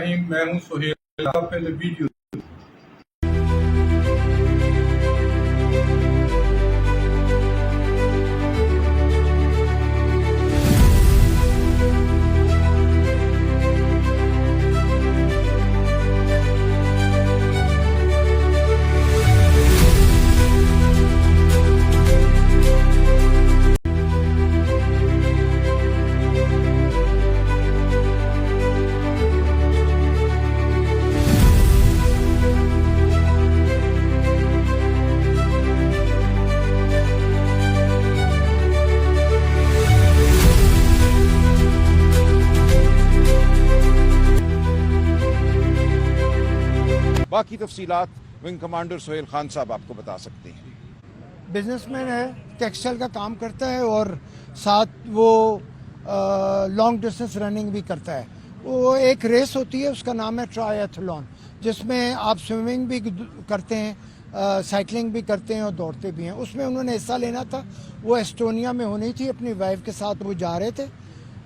الرحیم، میں ہوں سہیل۔ پہلے ویڈیو باقی تفصیلات ونگ کمانڈر سہیل خان صاحب آپ کو بتا سکتے ہیں۔ بزنس مین ہے، ٹیکسٹائل کا کام کرتا ہے اور ساتھ وہ لانگ ڈسٹینس رننگ بھی کرتا ہے۔ وہ ایک ریس ہوتی ہے، اس کا نام ہے ٹرائی ایتھلون، جس میں آپ سوئمنگ بھی کرتے ہیں، سائیکلنگ بھی کرتے ہیں اور دوڑتے بھی ہیں۔ اس میں انہوں نے حصہ لینا تھا، وہ ایسٹونیا میں ہونی تھی، اپنی وائف کے ساتھ وہ جا رہے تھے۔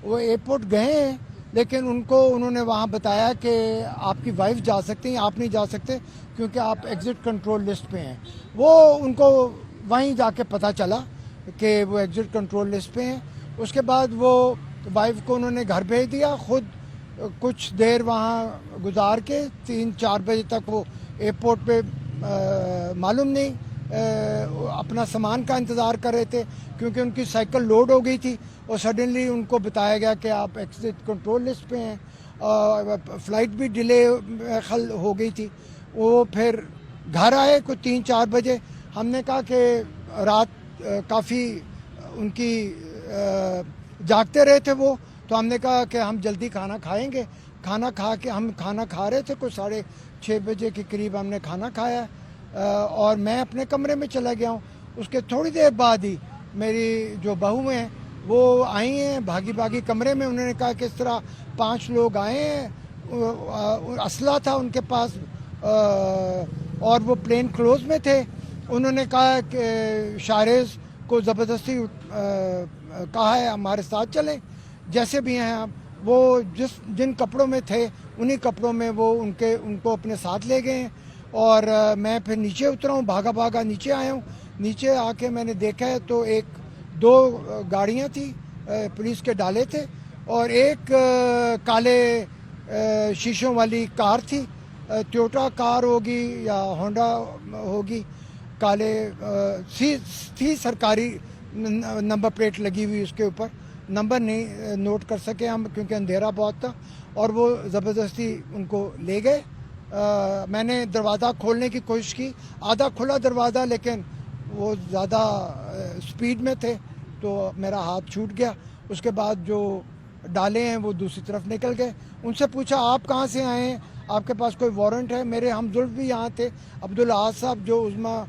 وہ ایئرپورٹ گئے ہیں، لیکن انہوں نے وہاں بتایا کہ آپ کی وائف جا سکتی ہیں، آپ نہیں جا سکتے کیونکہ آپ ایگزٹ کنٹرول لسٹ پہ ہیں۔ وہ ان کو وہیں جا کے پتہ چلا کہ وہ ایگزٹ کنٹرول لسٹ پہ ہیں۔ اس کے بعد وہ وائف کو انہوں نے گھر بھیج دیا، خود کچھ دیر وہاں گزار کے 3-4 بجے تک وہ ایئرپورٹ پہ معلوم نہیں اپنا سامان کا انتظار کر رہے تھے، کیونکہ ان کی سائیکل لوڈ ہو گئی تھی اور سڈنلی ان کو بتایا گیا کہ آپ ایگزٹ کنٹرول لسٹ پہ ہیں۔ فلائٹ بھی ڈیلے ہو گئی تھی۔ وہ پھر گھر آئے کوئی 3-4 بجے۔ ہم نے کہا کہ رات کافی ان کی جاگتے رہے تھے وہ، تو ہم نے کہا کہ ہم جلدی کھانا کھائیں گے۔ کھانا کھا رہے تھے، کوئی 6:30 بجے کے قریب ہم نے کھانا کھایا اور میں اپنے کمرے میں چلا گیا ہوں۔ اس کے تھوڑی دیر بعد ہی میری جو بہو ہیں وہ آئی ہیں بھاگی کمرے میں۔ انہوں نے کہا کہ اس طرح 5 لوگ آئے ہیں، اسلحہ تھا ان کے پاس اور وہ پلین کلوز میں تھے۔ انہوں نے کہا کہ شاہریز کو زبردستی کہا ہے ہمارے ساتھ چلیں، جیسے بھی ہیں آپ۔ وہ جن کپڑوں میں تھے انہی کپڑوں میں وہ ان کو اپنے ساتھ لے گئے ہیں۔ اور میں پھر نیچے اترا ہوں، بھاگا نیچے آیا ہوں۔ نیچے آ کے میں نے دیکھا ہے تو 2 گاڑیاں تھیں، پولیس کے ڈالے تھے، اور ایک کالے شیشوں والی کار تھی، ٹویوٹا کار ہوگی یا ہونڈا ہوگی، کالے تھی، سرکاری نمبر پلیٹ لگی ہوئی اس کے اوپر۔ نمبر نہیں نوٹ کر سکے ہم کیونکہ اندھیرا بہت تھا، اور وہ زبردستی ان کو لے گئے۔ میں نے دروازہ کھولنے کی کوشش کی، آدھا کھلا دروازہ، لیکن وہ زیادہ سپیڈ میں تھے تو میرا ہاتھ چھوٹ گیا۔ اس کے بعد جو ڈالے ہیں وہ دوسری طرف نکل گئے۔ ان سے پوچھا آپ کہاں سے آئے ہیں، آپ کے پاس کوئی وارنٹ ہے؟ میرے ہم زلف بھی یہاں تھے، عبدالعاظ صاحب جو عظمیٰ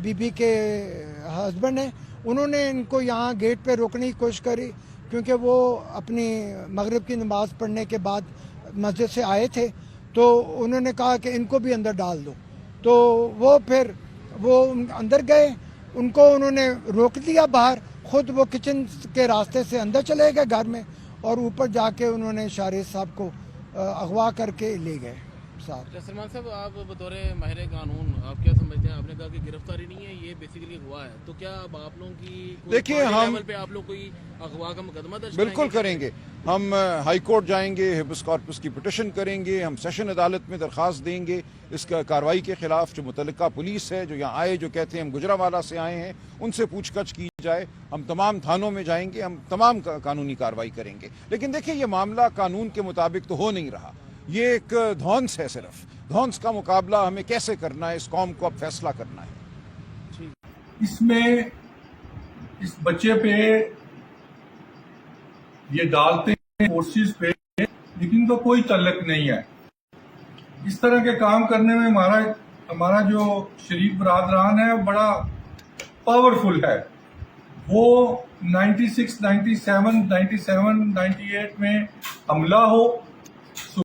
بی بی کے ہسبینڈ ہیں، انہوں نے ان کو یہاں گیٹ پہ روکنے کی کوشش کری، کیونکہ وہ اپنی مغرب کی نماز پڑھنے کے بعد مسجد سے آئے تھے، تو انہوں نے کہا کہ ان کو بھی اندر ڈال دو۔ تو وہ پھر وہ اندر گئے، ان کو انہوں نے روک دیا باہر، خود وہ کچن کے راستے سے اندر چلے گئے گھر میں، اور اوپر جا کے انہوں نے شاہریز صاحب کو اغوا کر کے لے گئے ساتھ۔ سلمان صاحب، آپ بطور ماہر قانون آپ کیا سمجھتے ہیں؟ آپ نے کہا کہ گرفتاری نہیں ہے، یہ بیسیکلی ہوا ہے، تو کیا اب آپ لوگوں کی دیکھیے، ہم لیول پہ آپ لوگ کوئی اغوا کا مقدمہ درج بالکل کریں گے۔ ہم ہائی کورٹ جائیں گے، ہیبس کارپس کی پٹیشن کریں گے، ہم سیشن عدالت میں درخواست دیں گے اس کا کارروائی کے خلاف۔ جو متعلقہ پولیس ہے جو یہاں آئے، جو کہتے ہیں ہم گجرانوالہ سے آئے ہیں، ان سے پوچھ گچھ کی جائے۔ ہم تمام تھانوں میں جائیں گے، ہم تمام قانونی کارروائی کریں گے۔ لیکن دیکھیں، یہ معاملہ قانون کے مطابق تو ہو نہیں رہا، یہ ایک دھونس ہے، صرف دھونس کا مقابلہ ہمیں کیسے کرنا ہے، اس قوم کو اب فیصلہ کرنا ہے۔ اس میں اس بچے پہ یہ ڈالتے ہیں فورسز پہ، لیکن تو کوئی تعلق نہیں ہے۔ اس طرح کے کام کرنے میں ہمارا جو شریف برادران ہے بڑا پاورفل ہے۔ وہ 96، 97، 98 میں حملہ ہو